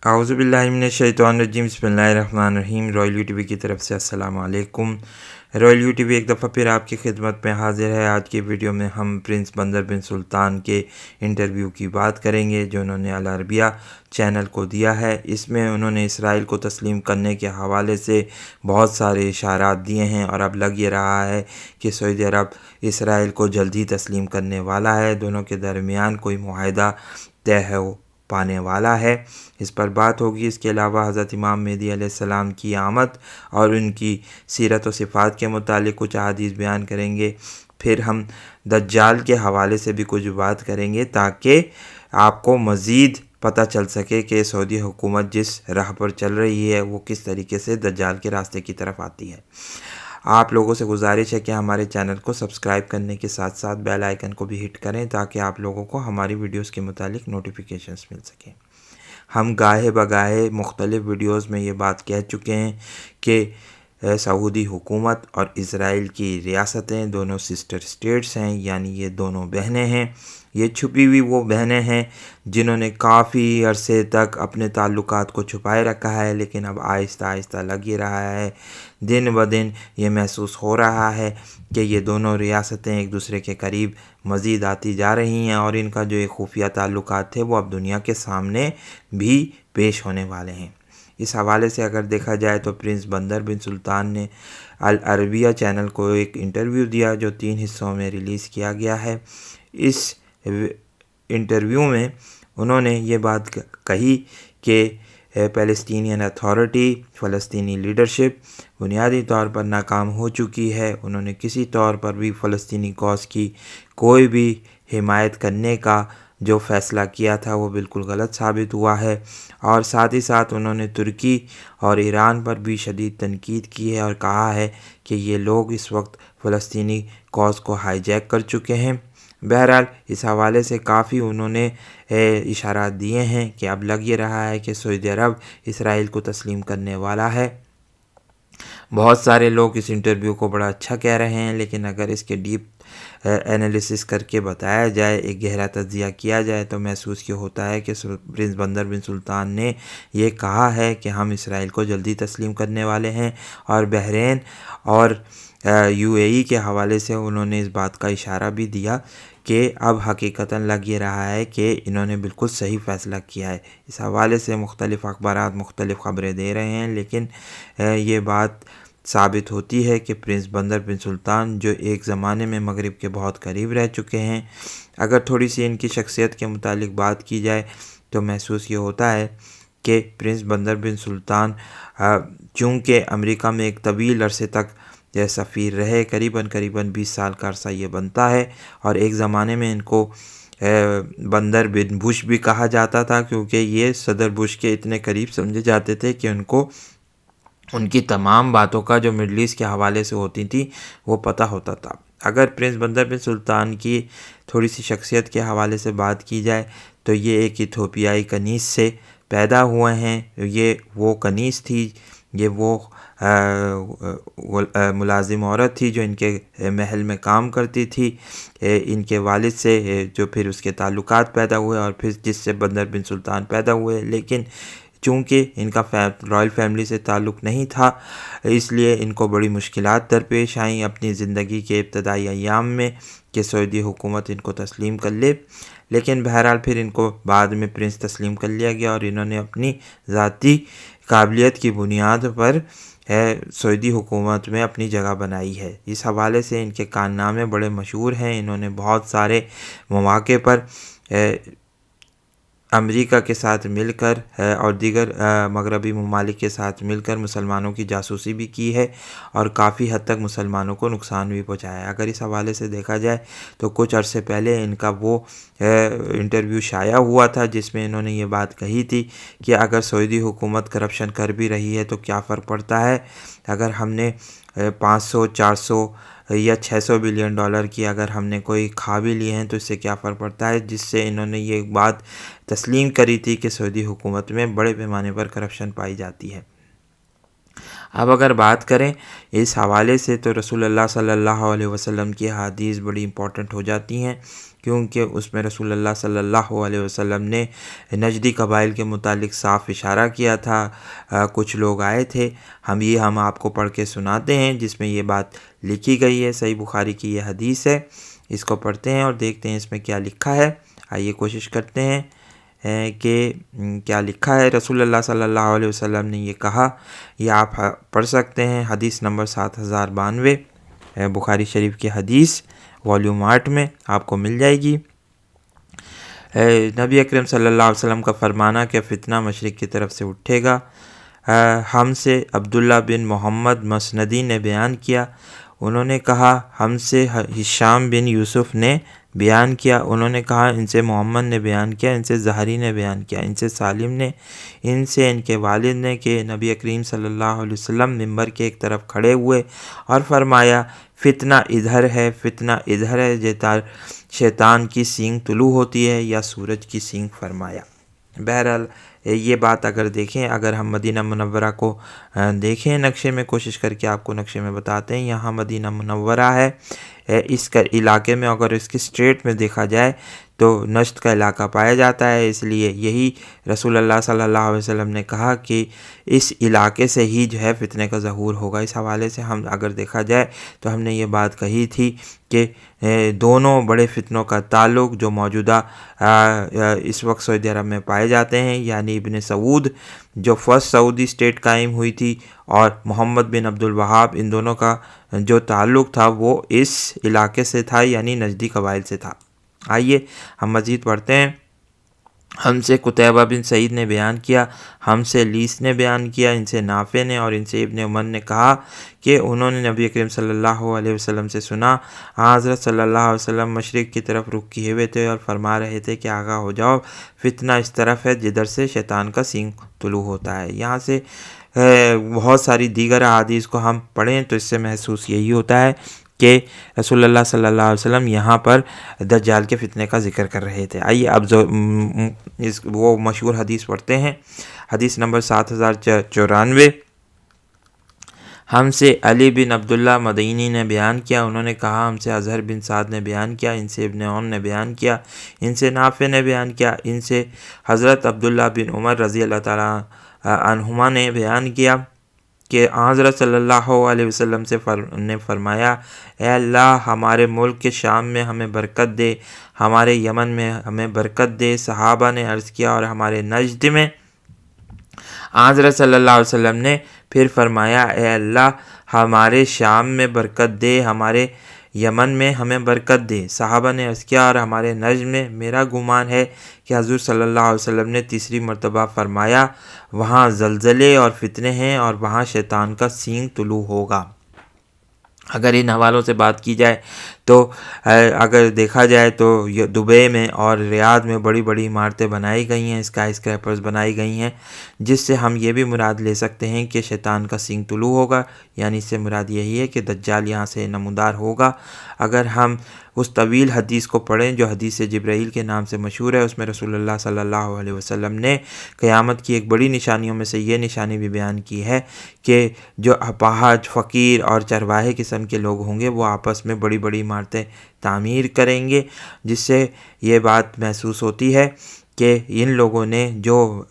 اعوذ باللہ من الشیطان الرجیم، بسم اللہ الرحمن الرحیم۔ رائل یو ٹی وی کی طرف سے السلام علیکم۔ رائل یو ٹی وی ایک دفعہ پھر آپ کی خدمت میں حاضر ہے۔ آج کی ویڈیو میں ہم پرنس بندر بن سلطان کے انٹرویو کی بات کریں گے جو انہوں نے العربیہ چینل کو دیا ہے۔ اس میں انہوں نے اسرائیل کو تسلیم کرنے کے حوالے سے بہت سارے اشارات دیے ہیں، اور اب لگ یہ رہا ہے کہ سعودی عرب اسرائیل کو جلدی تسلیم کرنے والا ہے۔ دونوں کے درمیان کوئی معاہدہ طے پانے والا ہے، اس پر بات ہوگی۔ اس کے علاوہ حضرت امام مہدی علیہ السلام کی آمد اور ان کی سیرت و صفات کے متعلق کچھ احادیث بیان کریں گے۔ پھر ہم دجال کے حوالے سے بھی کچھ بات کریں گے تاکہ آپ کو مزید پتہ چل سکے کہ سعودی حکومت جس راہ پر چل رہی ہے وہ کس طریقے سے دجال کے راستے کی طرف آتی ہے۔ آپ لوگوں سے گزارش ہے کہ ہمارے چینل کو سبسکرائب کرنے کے ساتھ ساتھ بیل آئیکن کو بھی ہٹ کریں تاکہ آپ لوگوں کو ہماری ویڈیوز کے متعلق نوٹیفیکیشنز مل سکیں۔ ہم گاہے بگاہے مختلف ویڈیوز میں یہ بات کہہ چکے ہیں کہ سعودی حکومت اور اسرائیل کی ریاستیں دونوں سسٹر اسٹیٹس ہیں، یعنی یہ دونوں بہنیں ہیں۔ یہ چھپی ہوئی وہ بہنیں ہیں جنہوں نے کافی عرصے تک اپنے تعلقات کو چھپائے رکھا ہے، لیکن اب آہستہ آہستہ لگ ہی رہا ہے، دن بدن یہ محسوس ہو رہا ہے کہ یہ دونوں ریاستیں ایک دوسرے کے قریب مزید آتی جا رہی ہیں، اور ان کا جو ایک خفیہ تعلقات تھے وہ اب دنیا کے سامنے بھی پیش ہونے والے ہیں۔ اس حوالے سے اگر دیکھا جائے تو پرنس بندر بن سلطان نے العربیہ چینل کو ایک انٹرویو دیا جو 3 حصوں میں ریلیز کیا گیا ہے۔ اس انٹرویو میں انہوں نے یہ بات کہی کہ پیلسٹینین اتھارٹی، فلسطینی لیڈرشپ بنیادی طور پر ناکام ہو چکی ہے۔ انہوں نے کسی طور پر بھی فلسطینی کاز کی کوئی بھی حمایت کرنے کا جو فیصلہ کیا تھا وہ بالکل غلط ثابت ہوا ہے، اور ساتھ ہی ساتھ انہوں نے ترکی اور ایران پر بھی شدید تنقید کی ہے اور کہا ہے کہ یہ لوگ اس وقت فلسطینی کاز کو ہائی جیک کر چکے ہیں۔ بہرحال اس حوالے سے کافی انہوں نے اشارات دیے ہیں کہ اب لگ یہ رہا ہے کہ سعودی عرب اسرائیل کو تسلیم کرنے والا ہے۔ بہت سارے لوگ اس انٹرویو کو بڑا اچھا کہہ رہے ہیں، لیکن اگر اس کے ڈیپ انالیسس کر کے بتایا جائے، ایک گہرا تجزیہ کیا جائے تو محسوس یہ ہوتا ہے کہ پرنس بندر بن سلطان نے یہ کہا ہے کہ ہم اسرائیل کو جلدی تسلیم کرنے والے ہیں، اور بحرین اور UAE کے حوالے سے انہوں نے اس بات کا اشارہ بھی دیا کہ اب حقیقتاً لگ یہ رہا ہے کہ انہوں نے بالکل صحیح فیصلہ کیا ہے۔ اس حوالے سے مختلف اخبارات مختلف خبریں دے رہے ہیں، لیکن یہ بات ثابت ہوتی ہے کہ پرنس بندر بن سلطان جو ایک زمانے میں مغرب کے بہت قریب رہ چکے ہیں، اگر تھوڑی سی ان کی شخصیت کے متعلق بات کی جائے تو محسوس یہ ہوتا ہے کہ پرنس بندر بن سلطان چونکہ امریکہ میں ایک طویل عرصے تک سفیر رہے، قریباً 20 سال کا عرصہ یہ بنتا ہے، اور ایک زمانے میں ان کو بندر بن بش بھی کہا جاتا تھا کیونکہ یہ صدر بش کے اتنے قریب سمجھے جاتے تھے کہ ان کو ان کی تمام باتوں کا جو مڈل ایسٹ کے حوالے سے ہوتی تھی وہ پتہ ہوتا تھا۔ اگر پرنس بندر بن سلطان کی تھوڑی سی شخصیت کے حوالے سے بات کی جائے تو یہ ایک ایتھوپیائی کنیز سے پیدا ہوئے ہیں۔ یہ وہ کنیز تھی، یہ وہ ملازم عورت تھی جو ان کے محل میں کام کرتی تھی۔ ان کے والد سے جو پھر اس کے تعلقات پیدا ہوئے اور پھر جس سے بندر بن سلطان پیدا ہوئے، لیکن چونکہ ان کا رائل فیملی سے تعلق نہیں تھا اس لیے ان کو بڑی مشکلات درپیش آئیں اپنی زندگی کے ابتدائی ایام میں کہ سعودی حکومت ان کو تسلیم کر لے، لیکن بہرحال پھر ان کو بعد میں پرنس تسلیم کر لیا گیا، اور انہوں نے اپنی ذاتی قابلیت کی بنیاد پر سعودی حکومت میں اپنی جگہ بنائی ہے۔ اس حوالے سے ان کے کارنامے بڑے مشہور ہیں۔ انہوں نے بہت سارے مواقع پر امریکہ کے ساتھ مل کر اور دیگر مغربی ممالک کے ساتھ مل کر مسلمانوں کی جاسوسی بھی کی ہے، اور کافی حد تک مسلمانوں کو نقصان بھی پہنچایا ہے۔ اگر اس حوالے سے دیکھا جائے تو کچھ عرصے پہلے ان کا وہ انٹرویو شائع ہوا تھا جس میں انہوں نے یہ بات کہی تھی کہ اگر سعودی حکومت کرپشن کر بھی رہی ہے تو کیا فرق پڑتا ہے، اگر ہم نے 500 400 یا 600 بلین ڈالر کی اگر ہم نے کوئی کھا بھی لیے ہیں تو اس سے کیا فرق پڑتا ہے، جس سے انہوں نے یہ بات تسلیم کری تھی کہ سعودی حکومت میں بڑے پیمانے پر کرپشن پائی جاتی ہے۔ اب اگر بات کریں اس حوالے سے تو رسول اللہ صلی اللہ علیہ وسلم کی حدیث بڑی امپورٹنٹ ہو جاتی ہیں، کیونکہ اس میں رسول اللہ صلی اللہ علیہ وسلم نے نجدی قبائل کے متعلق صاف اشارہ کیا تھا۔ کچھ لوگ آئے تھے، ہم آپ کو پڑھ کے سناتے ہیں جس میں یہ بات لکھی گئی ہے۔ صحیح بخاری کی یہ حدیث ہے، اس کو پڑھتے ہیں اور دیکھتے ہیں اس میں کیا لکھا ہے۔ آئیے کوشش کرتے ہیں کہ کیا لکھا ہے۔ رسول اللہ صلی اللہ علیہ وسلم نے یہ کہا، یہ آپ پڑھ سکتے ہیں۔ حدیث نمبر 7092 بخاری شریف کی حدیث والیوم 8 میں آپ کو مل جائے گی۔ نبی اکرم صلی اللہ علیہ وسلم کا فرمانا کہ فتنہ مشرق کی طرف سے اٹھے گا۔ ہم سے عبداللہ بن محمد مسندی نے بیان کیا، انہوں نے کہا ہم سے ہشام بن یوسف نے بیان کیا، انہوں نے کہا ان سے محمد نے بیان کیا، ان سے زہری نے بیان کیا، ان سے سالم نے، ان سے ان کے والد نے کہ نبی کریم صلی اللہ علیہ وسلم ممبر کے ایک طرف کھڑے ہوئے اور فرمایا فتنہ ادھر ہے، فتنہ ادھر ہے، شیطان کی سینگ طلوع ہوتی ہے یا سورج کی سینگ فرمایا۔ بہرحال یہ بات اگر دیکھیں، اگر ہم مدینہ منورہ کو دیکھیں نقشے میں، کوشش کر کے آپ کو نقشے میں بتاتے ہیں، یہاں مدینہ منورہ ہے۔ اس کا علاقے میں اگر اس کی اسٹریٹ میں دیکھا جائے تو نجد کا علاقہ پایا جاتا ہے، اس لیے یہی رسول اللہ صلی اللہ علیہ وسلم نے کہا کہ اس علاقے سے ہی جو ہے فتنے کا ظہور ہوگا۔ اس حوالے سے ہم اگر دیکھا جائے تو ہم نے یہ بات کہی تھی کہ دونوں بڑے فتنوں کا تعلق جو موجودہ اس وقت سعودی عرب میں پائے جاتے ہیں، یعنی ابن سعود جو فرسٹ سعودی اسٹیٹ قائم ہوئی تھی اور محمد بن عبد الوہاب، ان دونوں کا جو تعلق تھا وہ اس علاقے سے تھا، یعنی نجدی قبائل سے تھا۔ آئیے ہم مزید پڑھتے ہیں۔ ہم سے قتیبہ بن سعید نے بیان کیا، ہم سے لیس نے بیان کیا، ان سے نافع نے اور ان سے ابن عمر نے کہا کہ انہوں نے نبی کریم صلی اللہ علیہ وسلم سے سنا، حضرت صلی اللہ علیہ وسلم مشرق کی طرف رخ کیے ہوئے تھے اور فرما رہے تھے کہ آگاہ ہو جاؤ، فتنہ اس طرف ہے جدھر سے شیطان کا سینگ طلوع ہوتا ہے۔ یہاں سے بہت ساری دیگر احادیث کو ہم پڑھیں تو اس سے محسوس یہی ہوتا ہے کہ رسول اللہ صلی اللہ علیہ وسلم یہاں پر دجال کے فتنے کا ذکر کر رہے تھے۔ آئیے اب وہ مشہور حدیث پڑھتے ہیں۔ حدیث نمبر 7094 ہم سے علی بن عبداللہ مدینی نے بیان کیا، انہوں نے کہا ہم سے اظہر بن سعد نے بیان کیا، ان سے ابن عون نے بیان کیا، ان سے نافع نے بیان کیا، ان سے حضرت عبداللہ بن عمر رضی اللہ تعالیٰ عنہما نے بیان کیا کہ حضرت صلی اللہ علیہ وسلم نے فرمایا، اے اللہ ہمارے ملک کے شام میں ہمیں برکت دے، ہمارے یمن میں ہمیں برکت دے۔ صحابہ نے عرض کیا اور ہمارے نجد میں؟ حضرت صلی اللہ علیہ وسلم نے پھر فرمایا، اے اللہ ہمارے شام میں برکت دے، ہمارے یمن میں ہمیں برکت دے۔ صحابہ نے عرض کیا اور ہمارے نجد میں؟ میرا گمان ہے کہ حضور صلی اللہ علیہ وسلم نے تیسری مرتبہ فرمایا، وہاں زلزلے اور فتنے ہیں اور وہاں شیطان کا سینگ طلوع ہوگا۔ اگر ان حوالوں سے بات کی جائے تو اگر دیکھا جائے تو دبئی میں اور ریاض میں بڑی بڑی عمارتیں بنائی گئی ہیں، اسکائی اسکریپرز بنائی گئی ہیں، جس سے ہم یہ بھی مراد لے سکتے ہیں کہ شیطان کا سینگ طلوع ہوگا، یعنی اس سے مراد یہی ہے کہ دجال یہاں سے نمودار ہوگا۔ اگر ہم اس طویل حدیث کو پڑھیں جو حدیث جبرائیل کے نام سے مشہور ہے، اس میں رسول اللہ صلی اللہ علیہ وسلم نے قیامت کی ایک بڑی نشانیوں میں سے یہ نشانی بھی بیان کی ہے کہ جو اپاہج، فقیر اور چرواہے قسم کے لوگ ہوں گے وہ آپس میں بڑی بڑی عمارتیں تعمیر کریں گے، جس سے یہ بات محسوس ہوتی ہے کہ ان لوگوں نے جو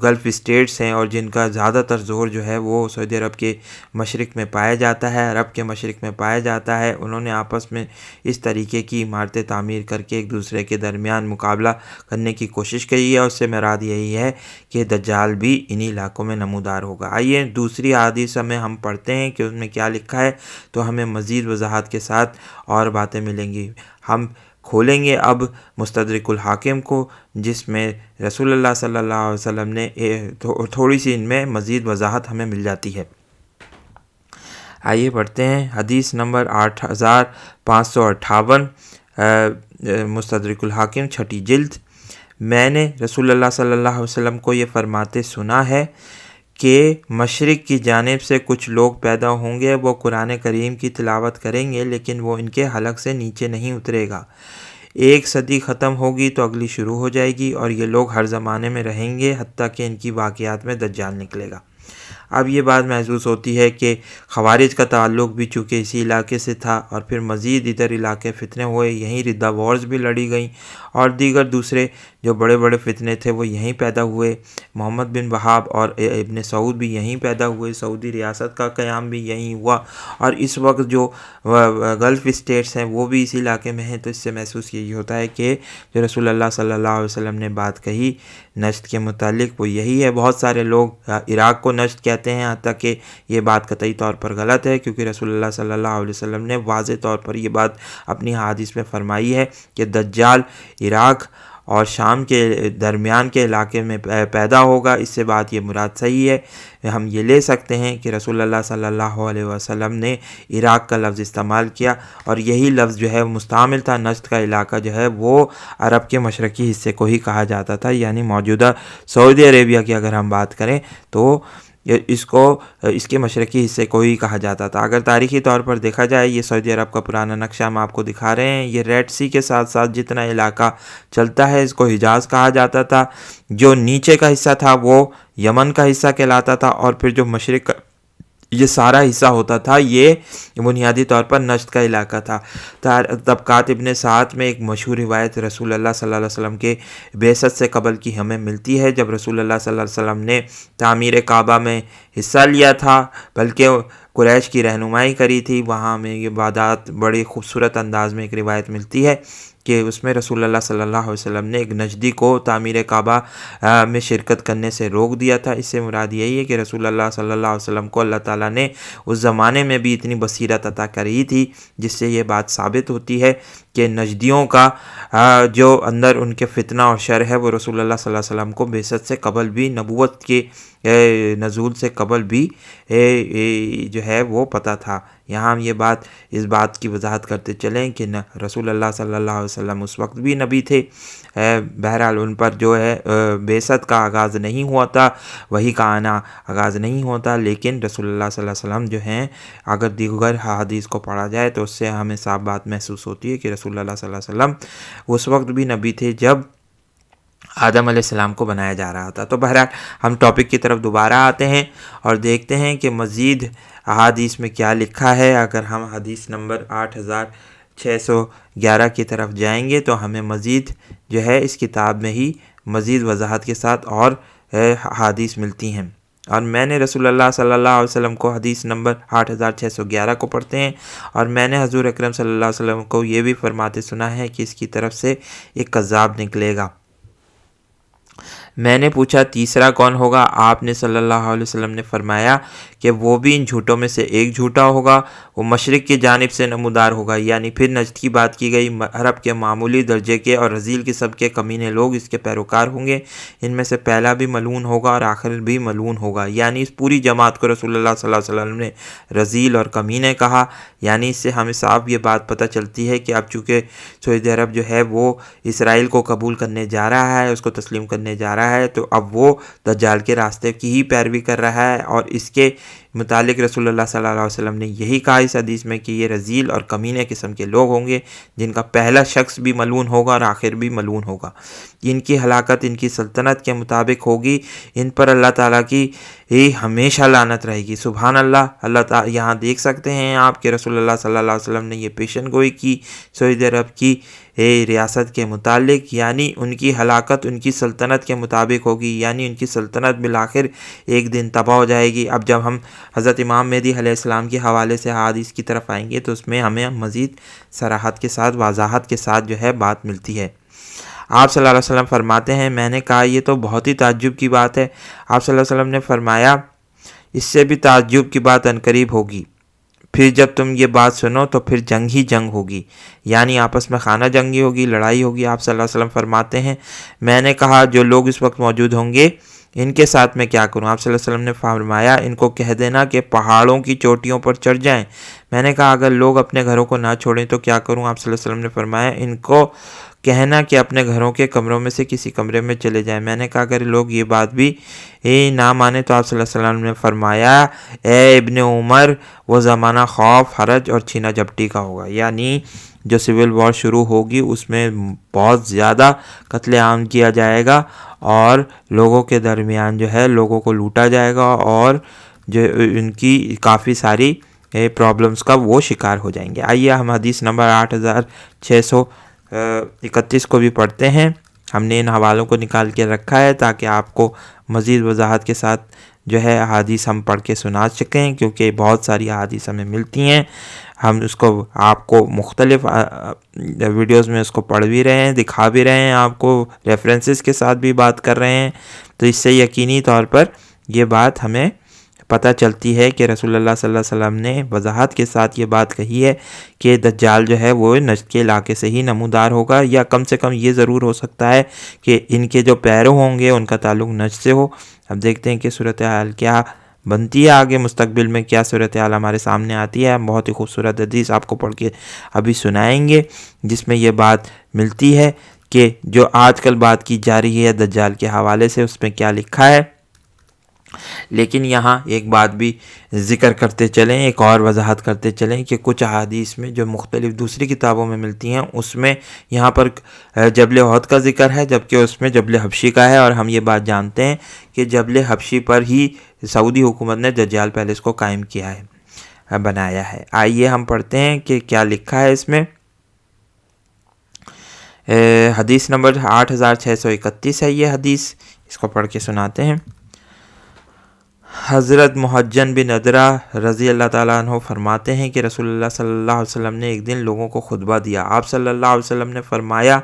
گلف اسٹیٹس ہیں اور جن کا زیادہ تر زور جو ہے وہ سعودی عرب کے مشرق میں پایا جاتا ہے، عرب کے مشرق میں پایا جاتا ہے، انہوں نے آپس میں اس طریقے کی عمارتیں تعمیر کر کے ایک دوسرے کے درمیان مقابلہ کرنے کی کوشش کی ہے، اور اس سے مراد یہی ہے کہ دجال بھی انہی علاقوں میں نمودار ہوگا۔ آئیے دوسری حدیث میں ہم پڑھتے ہیں کہ اس میں کیا لکھا ہے، تو ہمیں مزید وضاحت کے ساتھ اور باتیں ملیں گی۔ ہم کھولیں گے اب مستدرک الحاکم کو، جس میں رسول اللہ صلی اللہ علیہ وسلم نے تھوڑی سی ان میں مزید وضاحت ہمیں مل جاتی ہے۔ آئیے پڑھتے ہیں حدیث نمبر 8558 مستدرک الحاکم چھٹی جلد۔ میں نے رسول اللہ صلی اللہ علیہ وسلم کو یہ فرماتے سنا ہے کہ مشرق کی جانب سے کچھ لوگ پیدا ہوں گے، وہ قرآن کریم کی تلاوت کریں گے لیکن وہ ان کے حلق سے نیچے نہیں اترے گا۔ ایک صدی ختم ہوگی تو اگلی شروع ہو جائے گی، اور یہ لوگ ہر زمانے میں رہیں گے حتیٰ کہ ان کی واقعات میں دجال نکلے گا۔ اب یہ بات محسوس ہوتی ہے کہ خوارج کا تعلق بھی چونکہ اسی علاقے سے تھا اور پھر مزید ادھر علاقے فتنے ہوئے، یہیں ردہ وارز بھی لڑی گئیں اور دیگر دوسرے جو بڑے بڑے فتنے تھے وہ یہیں پیدا ہوئے۔ محمد بن وہاب اور ابن سعود بھی یہیں پیدا ہوئے، سعودی ریاست کا قیام بھی یہیں ہوا، اور اس وقت جو گلف اسٹیٹس ہیں وہ بھی اسی علاقے میں ہیں۔ تو اس سے محسوس یہی ہوتا ہے کہ جو رسول اللہ صلی اللہ علیہ وسلم نے بات کہی نجد کے متعلق وہ یہی ہے۔ بہت سارے لوگ عراق کو نجد کہتے ہیں، حتیٰ کہ یہ بات قطعی طور پر غلط ہے، کیونکہ رسول اللہ صلی اللہ علیہ وسلم نے واضح طور پر یہ بات اپنی حدیث میں فرمائی ہے کہ دجال عراق اور شام کے درمیان کے علاقے میں پیدا ہوگا۔ اس سے بات یہ مراد صحیح ہے، ہم یہ لے سکتے ہیں کہ رسول اللہ صلی اللہ علیہ وسلم نے عراق کا لفظ استعمال کیا، اور یہی لفظ جو ہے مستعمل تھا۔ نجد کا علاقہ جو ہے وہ عرب کے مشرقی حصے کو ہی کہا جاتا تھا، یعنی موجودہ سعودی عربیہ کی اگر ہم بات کریں تو اس کے مشرقی حصے کو ہی کہا جاتا تھا۔ اگر تاریخی طور پر دیکھا جائے، یہ سعودی عرب کا پرانا نقشہ ہم آپ کو دکھا رہے ہیں، یہ ریڈ سی کے ساتھ ساتھ جتنا علاقہ چلتا ہے اس کو حجاز کہا جاتا تھا۔ جو نیچے کا حصہ تھا وہ یمن کا حصہ کہلاتا تھا، اور پھر جو مشرق یہ سارا حصہ ہوتا تھا یہ بنیادی طور پر نجد کا علاقہ تھا۔ طبقات ابن سعد میں ایک مشہور روایت رسول اللہ صلی اللہ علیہ وسلم کے بعثت سے قبل کی ہمیں ملتی ہے، جب رسول اللہ صلی اللہ علیہ وسلم نے تعمیر کعبہ میں حصہ لیا تھا، بلکہ قریش کی رہنمائی کری تھی، وہاں میں یہ عبادات بڑی خوبصورت انداز میں ایک روایت ملتی ہے کہ اس میں رسول اللہ صلی اللہ علیہ وسلم نے ایک نجدی کو تعمیر کعبہ میں شرکت کرنے سے روک دیا تھا۔ اس سے مراد یہی ہے کہ رسول اللہ صلی اللہ علیہ وسلم کو اللہ تعالیٰ نے اس زمانے میں بھی اتنی بصیرت عطا کری تھی، جس سے یہ بات ثابت ہوتی ہے کہ نجدیوں کا جو اندر ان کے فتنہ اور شر ہے وہ رسول اللہ صلی اللہ علیہ وسلم کو بعثت سے قبل بھی، نبوت کے نزول سے قبل بھی جو ہے وہ پتہ تھا۔ یہاں ہم یہ اس بات کی وضاحت کرتے چلیں کہ رسول اللہ صلی اللہ علیہ وسلم اس وقت بھی نبی تھے، بہرحال ان پر جو ہے بعثت کا آغاز نہیں ہوا تھا، وحی کا آنا آغاز نہیں ہوتا، لیکن رسول اللہ صلی اللہ علیہ وسلم جو ہیں اگر دیگر حدیث کو پڑھا جائے تو اس سے ہمیں صاف بات محسوس ہوتی ہے کہ رسول اللہ صلی اللہ علیہ وسلم اس وقت بھی نبی تھے جب آدم علیہ السلام کو بنایا جا رہا تھا۔ تو بہرحال ہم ٹاپک کی طرف دوبارہ آتے ہیں اور دیکھتے ہیں کہ مزید احادیث میں کیا لکھا ہے۔ اگر ہم حدیث نمبر 8611 کی طرف جائیں گے تو ہمیں مزید جو ہے اس کتاب میں ہی مزید وضاحت کے ساتھ اور حدیث ملتی ہیں، اور میں نے رسول اللہ صلی اللہ علیہ وسلم کو حدیث نمبر 8611 کو پڑھتے ہیں، اور میں نے حضور اکرم صلی اللہ علیہ وسلم کو یہ بھی فرماتے سنا ہے کہ اس کی طرف سے ایک کذاب نکلے گا۔ میں نے پوچھا تیسرا کون ہوگا؟ آپ نے صلی اللہ علیہ وسلم نے فرمایا کہ وہ بھی ان جھوٹوں میں سے ایک جھوٹا ہوگا، وہ مشرق کی جانب سے نمودار ہوگا، یعنی پھر نجد کی بات کی گئی۔ عرب کے معمولی درجے کے اور رذیل قسم کے کمینے لوگ اس کے پیروکار ہوں گے، ان میں سے پہلا بھی ملعون ہوگا اور آخر بھی ملعون ہوگا، یعنی اس پوری جماعت کو رسول اللہ صلی اللہ علیہ وسلم نے رذیل اور کمینے کہا۔ یعنی اس سے ہمیں صاف یہ بات پتہ چلتی ہے کہ اب چونکہ سعودی عرب جو ہے وہ اسرائیل کو قبول کرنے جا رہا ہے، اس کو تسلیم کرنے جا رہا ہے، تو اب وہ دجال کے راستے کی ہی پیروی کر رہا ہے، اور اس کے متعلق رسول اللہ صلی اللہ علیہ وسلم نے یہی کہا اس حدیث میں کہ یہ رذیل اور کمینے قسم کے لوگ ہوں گے جن کا پہلا شخص بھی ملعون ہوگا اور آخر بھی ملعون ہوگا۔ ان کی ہلاکت ان کی سلطنت کے مطابق ہوگی، ان پر اللہ تعالیٰ کی ہمیشہ لعنت رہے گی۔ سبحان اللہ۔ اللہ تعالیٰ یہاں دیکھ سکتے ہیں آپ کہ رسول اللہ صلی اللہ علیہ وسلم نے یہ پیشن گوئی کی سعودی عرب کی ریاست کے متعلق، یعنی ان کی ہلاکت ان کی سلطنت کے مطابق ہوگی، یعنی ان کی سلطنت بالآخر ایک دن تباہ ہو جائے گی۔ اب جب ہم حضرت امام مہدی علیہ السلام کے حوالے سے حدیث کی طرف آئیں گے تو اس میں ہمیں مزید صراحت کے ساتھ وضاحت کے ساتھ جو ہے بات ملتی ہے۔ آپ صلی اللہ علیہ وسلم فرماتے ہیں، میں نے کہا یہ تو بہت ہی تعجب کی بات ہے۔ آپ صلی اللہ علیہ وسلم نے فرمایا اس سے بھی تعجب کی بات عنقریب ہوگی، پھر جب تم یہ بات سنو تو پھر جنگ ہی جنگ ہوگی، یعنی آپس میں خانہ جنگی ہوگی، لڑائی ہوگی۔ آپ صلی اللہ علیہ وسلم فرماتے ہیں، میں نے کہا جو لوگ اس وقت موجود ہوں گے ان کے ساتھ میں کیا کروں؟ آپ صلی اللہ علیہ وسلم نے فرمایا ان کو کہہ دینا کہ پہاڑوں کی چوٹیوں پر چڑھ جائیں۔ میں نے کہا اگر لوگ اپنے گھروں کو نہ چھوڑیں تو کیا کروں؟ آپ صلی اللہ علیہ وسلم نے فرمایا ان کو کہنا کہ اپنے گھروں کے کمروں میں سے کسی کمرے میں چلے جائیں۔ میں نے کہا اگر لوگ یہ بات بھی نہ مانیں تو آپ صلی اللہ علیہ وسلم نے فرمایا اے ابن عمر وہ زمانہ خوف، حرج اور چھینا جھپٹی کا ہوگا، یعنی جو سول وار شروع ہوگی اس میں بہت زیادہ قتل عام کیا جائے گا اور لوگوں کے درمیان جو ہے لوگوں کو لوٹا جائے گا اور جو ان کی کافی ساری پرابلمس کا وہ شکار ہو جائیں گے۔ آئیے ہم حدیث نمبر 8631 کو بھی پڑھتے ہیں۔ ہم نے ان حوالوں کو نکال کے رکھا ہے تاکہ آپ کو مزید وضاحت کے ساتھ جو ہے احادیث ہم پڑھ کے سنا سکیں، کیونکہ بہت ساری احادیث ہمیں ملتی ہیں، ہم اس کو آپ کو مختلف ویڈیوز میں اس کو پڑھ بھی رہے ہیں، دکھا بھی رہے ہیں، آپ کو ریفرنسز کے ساتھ بھی بات کر رہے ہیں، تو اس سے یقینی طور پر یہ بات ہمیں پتہ چلتی ہے کہ رسول اللہ صلی اللہ علیہ وسلم نے وضاحت کے ساتھ یہ بات کہی ہے کہ دجال جو ہے وہ نجد کے علاقے سے ہی نمودار ہوگا، یا کم سے کم یہ ضرور ہو سکتا ہے کہ ان کے جو پیرو ہوں گے ان کا تعلق نجد سے ہو۔ اب دیکھتے ہیں کہ صورتحال کیا بنتی ہے، آگے مستقبل میں کیا صورتحال ہمارے سامنے آتی ہے۔ ہم بہت ہی خوبصورت حدیث آپ کو پڑھ کے ابھی سنائیں گے جس میں یہ بات ملتی ہے کہ جو آج کل بات کی جا رہی ہے دجال کے حوالے سے اس میں کیا لکھا ہے۔ لیکن یہاں ایک بات بھی ذکر کرتے چلیں، ایک اور وضاحت کرتے چلیں کہ کچھ احادیث میں جو مختلف دوسری کتابوں میں ملتی ہیں اس میں یہاں پر جبل احد کا ذکر ہے، جبکہ اس میں جبل حبشی کا ہے، اور ہم یہ بات جانتے ہیں کہ جبل حبشی پر ہی سعودی حکومت نے دجال پیلس کو قائم کیا ہے، بنایا ہے۔ آئیے ہم پڑھتے ہیں کہ کیا لکھا ہے اس میں۔ حدیث نمبر 8631 ہے یہ حدیث، اس کو پڑھ کے سناتے ہیں۔ حضرت محجن بن ادرا رضی اللہ تعالیٰ عنہ فرماتے ہیں کہ رسول اللہ صلی اللہ علیہ وسلم نے ایک دن لوگوں کو خطبہ دیا۔ آپ صلی اللہ علیہ وسلم نے فرمایا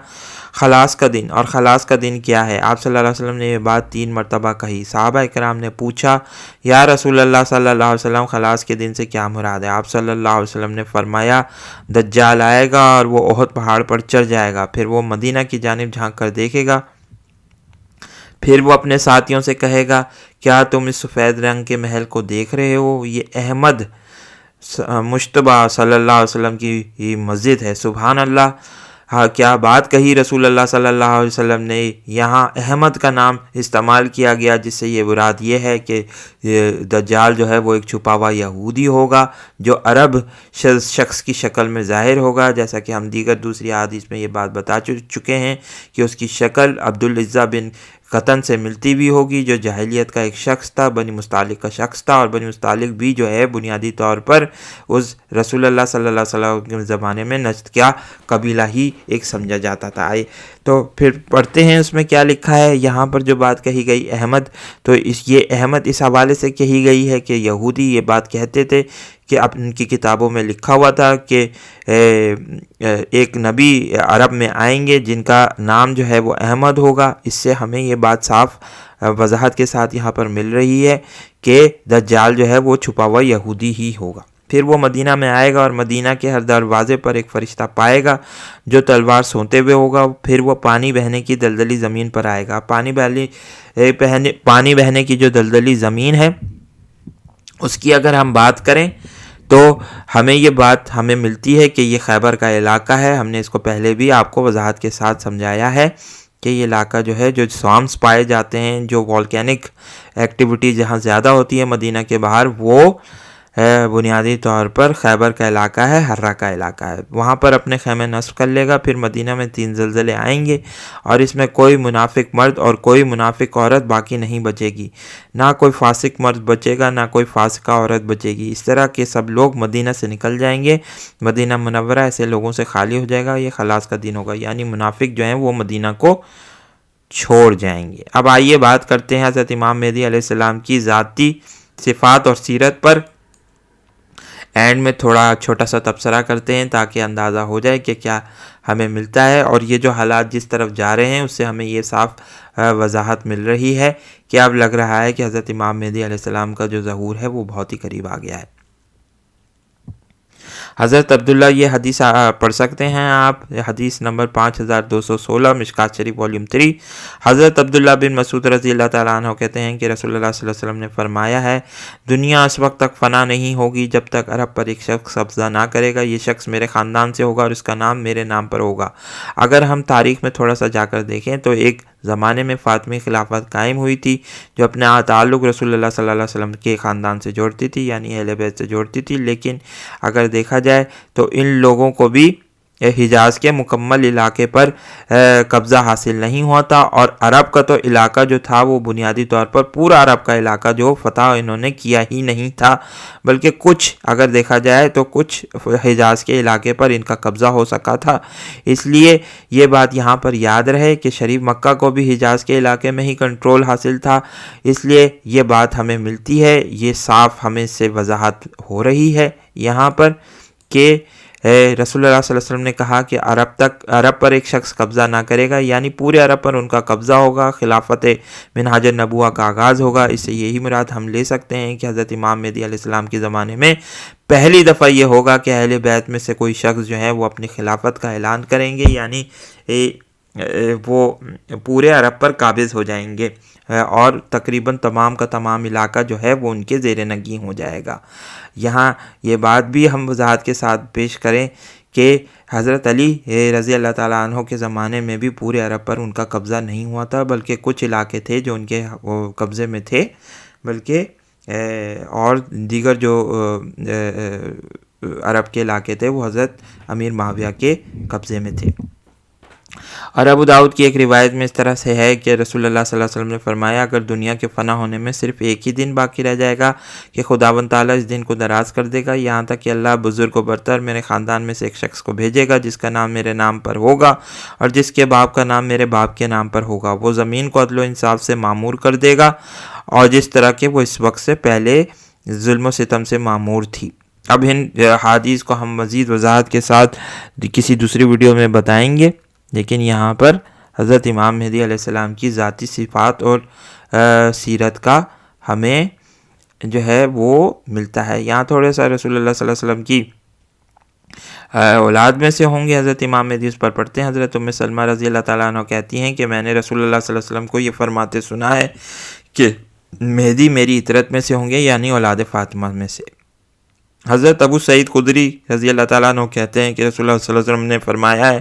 خلاص کا دن، اور خلاص کا دن کیا ہے؟ آپ صلی اللہ علیہ وسلم نے یہ بات 3 مرتبہ کہی۔ صحابہ کرام نے پوچھا یا رسول اللہ صلی اللہ علیہ وسلم خلاص کے دن سے کیا مراد ہے؟ آپ صلی اللہ علیہ وسلم نے فرمایا دجال آئے گا اور وہ احد پہاڑ پر چڑھ جائے گا، پھر وہ مدینہ کی جانب جھانک کر دیکھے گا، پھر وہ اپنے ساتھیوں سے کہے گا کیا تم اس سفید رنگ کے محل کو دیکھ رہے ہو؟ یہ احمد مشتبہ صلی اللہ علیہ وسلم کی مسجد ہے۔ سبحان اللہ، ہاں کیا بات کہی رسول اللہ صلی اللہ علیہ وسلم نے۔ یہاں احمد کا نام استعمال کیا گیا جس سے یہ مراد یہ ہے کہ دجال جو ہے وہ ایک چھپا ہوا یہودی ہوگا جو عرب شخص کی شکل میں ظاہر ہوگا، جیسا کہ ہم دیگر دوسری احادیث میں یہ بات بتا چکے ہیں کہ اس کی شکل عبدالعزہ بن قطن سے ملتی بھی ہوگی جو جاہلیت کا ایک شخص تھا، بنی مستعلق کا شخص تھا، اور بنی مستعلق بھی جو ہے بنیادی طور پر اس رسول اللہ صلی اللہ علیہ وسلم کے زمانے میں نجد کا قبیلہ ہی ایک سمجھا جاتا تھا۔ تو پھر پڑھتے ہیں اس میں کیا لکھا ہے۔ یہاں پر جو بات کہی گئی احمد، تو یہ احمد اس حوالے سے کہی گئی ہے کہ یہودی یہ بات کہتے تھے کہ اب ان کی کتابوں میں لکھا ہوا تھا کہ ایک نبی عرب میں آئیں گے جن کا نام جو ہے وہ احمد ہوگا۔ اس سے ہمیں یہ بات صاف وضاحت کے ساتھ یہاں پر مل رہی ہے کہ دجال جو ہے وہ چھپا ہوا یہودی ہی ہوگا۔ پھر وہ مدینہ میں آئے گا اور مدینہ کے ہر دروازے پر ایک فرشتہ پائے گا جو تلوار سونتے ہوئے ہوگا، پھر وہ پانی بہنے کی دلدلی زمین پر آئے گا۔ پانی بہنے کی جو دلدلی زمین ہے اس کی اگر ہم بات کریں تو ہمیں یہ بات ہمیں ملتی ہے کہ یہ خیبر کا علاقہ ہے۔ ہم نے اس کو پہلے بھی آپ کو وضاحت کے ساتھ سمجھایا ہے کہ یہ علاقہ جو ہے جو سوامس پائے جاتے ہیں، جو والکینک ایکٹیویٹی جہاں زیادہ ہوتی ہے مدینہ کے باہر، وہ بنیادی طور پر خیبر کا علاقہ ہے، ہرہ کا علاقہ ہے۔ وہاں پر اپنے خیمے نصب کر لے گا۔ پھر مدینہ میں 3 زلزلے آئیں گے اور اس میں کوئی منافق مرد اور کوئی منافق عورت باقی نہیں بچے گی، نہ کوئی فاسق مرد بچے گا نہ کوئی فاسقہ عورت بچے گی۔ اس طرح کے سب لوگ مدینہ سے نکل جائیں گے، مدینہ منورہ ایسے لوگوں سے خالی ہو جائے گا۔ یہ خلاص کا دن ہوگا، یعنی منافق جو ہیں وہ مدینہ کو چھوڑ جائیں گے۔ اب آئیے بات کرتے ہیں حضرت امام مہدی علیہ السلام کی ذاتی صفات اور سیرت پر۔ اینڈ میں تھوڑا چھوٹا سا تبصرہ کرتے ہیں تاکہ اندازہ ہو جائے کہ کیا ہمیں ملتا ہے، اور یہ جو حالات جس طرف جا رہے ہیں اس سے ہمیں یہ صاف وضاحت مل رہی ہے کہ اب لگ رہا ہے کہ حضرت امام مہدی علیہ السلام کا جو ظہور ہے وہ بہت ہی قریب آ گیا ہے۔ حضرت عبداللہ، یہ حدیث پڑھ سکتے ہیں آپ، حدیث نمبر 5216 مشکات شریف والیوم 3۔ حضرت عبداللہ بن مسعود رضی اللہ تعالیٰ عنہ کہتے ہیں کہ رسول اللہ صلی اللہ علیہ وسلم نے فرمایا ہے دنیا اس وقت تک فنا نہیں ہوگی جب تک عرب پر ایک شخص قبضہ نہ کرے گا۔ یہ شخص میرے خاندان سے ہوگا اور اس کا نام میرے نام پر ہوگا۔ اگر ہم تاریخ میں تھوڑا سا جا کر دیکھیں تو ایک زمانے میں فاطمی خلافت قائم ہوئی تھی جو اپنے تعلق رسول اللہ صلی اللہ علیہ وسلم کے خاندان سے جوڑتی تھی، یعنی اہل بیت سے جوڑتی تھی، لیکن اگر دیکھا جائے تو ان لوگوں کو بھی حجاز کے مکمل علاقے پر قبضہ حاصل نہیں ہوا تھا، اور عرب کا تو علاقہ جو تھا وہ بنیادی طور پر پورا عرب کا علاقہ جو فتح انہوں نے کیا ہی نہیں تھا، بلکہ کچھ اگر دیکھا جائے تو کچھ حجاز کے علاقے پر ان کا قبضہ ہو سکا تھا۔ اس لیے یہ بات یہاں پر یاد رہے کہ شریف مکہ کو بھی حجاز کے علاقے میں ہی کنٹرول حاصل تھا، اس لیے یہ بات ہمیں ملتی ہے، یہ صاف ہمیں سے وضاحت ہو رہی ہے یہاں پر کہ رسول اللہ صلی اللہ علیہ وسلم نے کہا کہ عرب پر ایک شخص قبضہ نہ کرے گا، یعنی پورے عرب پر ان کا قبضہ ہوگا، خلافت منہاج النبوہ کا آغاز ہوگا۔ اس سے یہی مراد ہم لے سکتے ہیں کہ حضرت امام مہدی علیہ السلام کے زمانے میں پہلی دفعہ یہ ہوگا کہ اہل بیت میں سے کوئی شخص جو ہے وہ اپنی خلافت کا اعلان کریں گے، یعنی وہ پورے عرب پر قابض ہو جائیں گے، اور تقریباً تمام کا تمام علاقہ جو ہے وہ ان کے زیر نگیں ہو جائے گا۔ یہاں یہ بات بھی ہم وضاحت کے ساتھ پیش کریں کہ حضرت علی رضی اللہ تعالیٰ عنہ کے زمانے میں بھی پورے عرب پر ان کا قبضہ نہیں ہوا تھا، بلکہ کچھ علاقے تھے جو ان کے قبضے میں تھے، بلکہ اور دیگر جو عرب کے علاقے تھے وہ حضرت امیر معاویہ کے قبضے میں تھے۔ اور ابو داؤد کی ایک روایت میں اس طرح سے ہے کہ رسول اللہ صلی اللہ علیہ وسلم نے فرمایا، اگر دنیا کے فنا ہونے میں صرف ایک ہی دن باقی رہ جائے گا کہ خداوند تعالیٰ اس دن کو دراز کر دے گا، یہاں تک کہ اللہ بزرگ و برتر میرے خاندان میں سے ایک شخص کو بھیجے گا جس کا نام میرے نام پر ہوگا اور جس کے باپ کا نام میرے باپ کے نام پر ہوگا، وہ زمین کو عدل و انصاف سے معمور کر دے گا، اور جس طرح کہ وہ اس وقت سے پہلے ظلم و ستم سے معمور تھی۔ اب ان حدیث کو ہم مزید وضاحت کے ساتھ کسی دوسری ویڈیو میں بتائیں گے، لیکن یہاں پر حضرت امام مہدی علیہ السلام کی ذاتی صفات اور سیرت کا ہمیں جو ہے وہ ملتا ہے۔ یہاں تھوڑے سا رسول اللہ صلی اللہ علیہ وسلم کی اولاد میں سے ہوں گے حضرت امام مہدی، اس پر پڑھتے ہیں۔ حضرت ام سلمہ رضی اللہ تعالیٰ عنہ کہتی ہیں کہ میں نے رسول اللہ صلی اللہ علیہ وسلم کو یہ فرماتے سنا ہے کہ مہدی میری اطرت میں سے ہوں گے، یعنی اولاد فاطمہ میں سے۔ حضرت ابو سعید خدری رضی اللہ تعالیٰ عنہ کہتے ہیں کہ رسول اللہ صلی اللہ علیہ وسلم نے فرمایا ہے،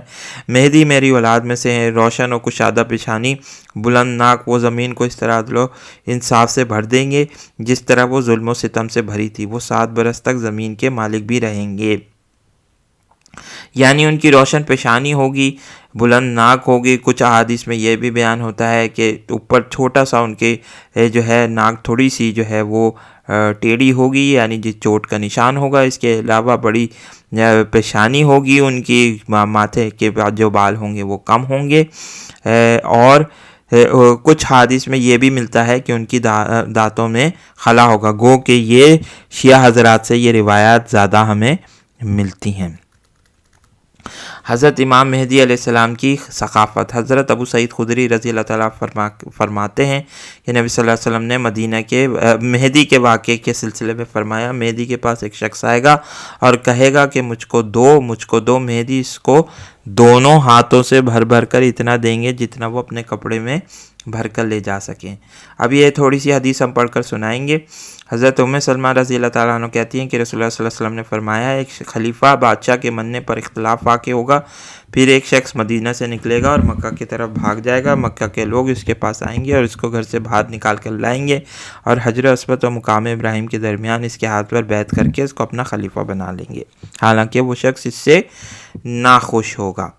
مہدی میری اولاد میں سے ہے، روشن و کشادہ پیشانی، بلند ناک، وہ زمین کو اس طرح عدل و انصاف سے بھر دیں گے جس طرح وہ ظلم و ستم سے بھری تھی، وہ 7 برس تک زمین کے مالک بھی رہیں گے، یعنی ان کی روشن پیشانی ہوگی، بلند ناک ہوگی۔ کچھ احادیث میں یہ بھی بیان ہوتا ہے کہ اوپر چھوٹا سا ان کے جو ہے ناک تھوڑی سی جو ہے وہ ٹیڑھی ہوگی، یعنی جس چوٹ کا نشان ہوگا۔ اس کے علاوہ بڑی پیشانی ہوگی، ان کی ماتھے کے جو بال ہوں گے وہ کم ہوں گے، اور کچھ حدیث میں یہ بھی ملتا ہے کہ ان کی دانتوں میں خلا ہوگا، گو کہ یہ شیعہ حضرات سے یہ روایات زیادہ ہمیں ملتی ہیں۔ حضرت امام مہدی علیہ السلام کی ثقافت۔ حضرت ابو سعید خدری رضی اللہ تعالیٰ فرماتے ہیں کہ نبی صلی اللہ علیہ وسلم نے مدینہ کے مہدی کے واقعے کے سلسلے میں فرمایا، مہدی کے پاس ایک شخص آئے گا اور کہے گا کہ مجھ کو دو، مہدی اس کو دونوں ہاتھوں سے بھر کر اتنا دیں گے جتنا وہ اپنے کپڑے میں بھر کر لے جا سکیں۔ اب یہ تھوڑی سی حدیث ہم پڑھ کر سنائیں گے۔ حضرت ام سلمہ رضی اللہ تعالیٰ عنہ کہتی ہیں کہ رسول اللہ صلی اللہ علیہ وسلم نے فرمایا، ایک خلیفہ بادشاہ کے مننے پر اختلاف واقع ہوگا، پھر ایک شخص مدینہ سے نکلے گا اور مکہ کی طرف بھاگ جائے گا، مکہ کے لوگ اس کے پاس آئیں گے اور اس کو گھر سے باہر نکال کر لائیں گے اور حجر اسود و مقام ابراہیم کے درمیان اس کے ہاتھ پر بیعت کر کے اس کو اپنا خلیفہ بنا لیں گے، حالانکہ وہ شخص اس سے ناخوش ہوگا۔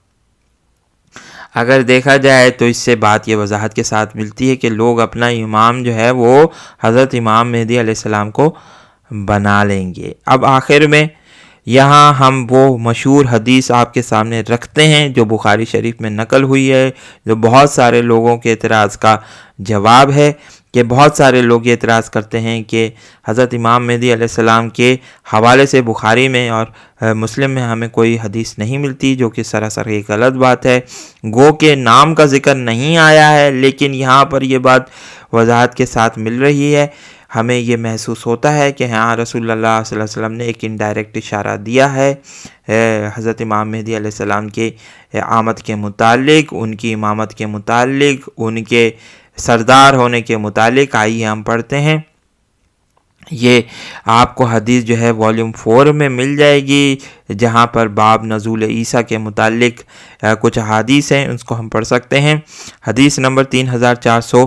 اگر دیکھا جائے تو اس سے بات یہ وضاحت کے ساتھ ملتی ہے کہ لوگ اپنا امام جو ہے وہ حضرت امام مہدی علیہ السلام کو بنا لیں گے۔ اب آخر میں یہاں ہم وہ مشہور حدیث آپ کے سامنے رکھتے ہیں جو بخاری شریف میں نقل ہوئی ہے، جو بہت سارے لوگوں کے اعتراض کا جواب ہے، کہ بہت سارے لوگ یہ اعتراض کرتے ہیں کہ حضرت امام مہدی علیہ السلام کے حوالے سے بخاری میں اور مسلم میں ہمیں کوئی حدیث نہیں ملتی، جو کہ سراسر ایک غلط بات ہے۔ گو کہ نام کا ذکر نہیں آیا ہے، لیکن یہاں پر یہ بات وضاحت کے ساتھ مل رہی ہے، ہمیں یہ محسوس ہوتا ہے کہ ہاں رسول اللہ صلی اللہ علیہ وسلم نے ایک انڈائریکٹ اشارہ دیا ہے حضرت امام مہدی علیہ السلام کے آمد کے متعلق، ان کی امامت کے متعلق، ان کے سردار ہونے کے متعلق۔ آئیے ہم پڑھتے ہیں، یہ آپ کو حدیث جو ہے والیوم 4 میں مل جائے گی، جہاں پر باب نزول عیسیٰ کے متعلق کچھ حدیث ہیں، اس کو ہم پڑھ سکتے ہیں۔ حدیث نمبر 3400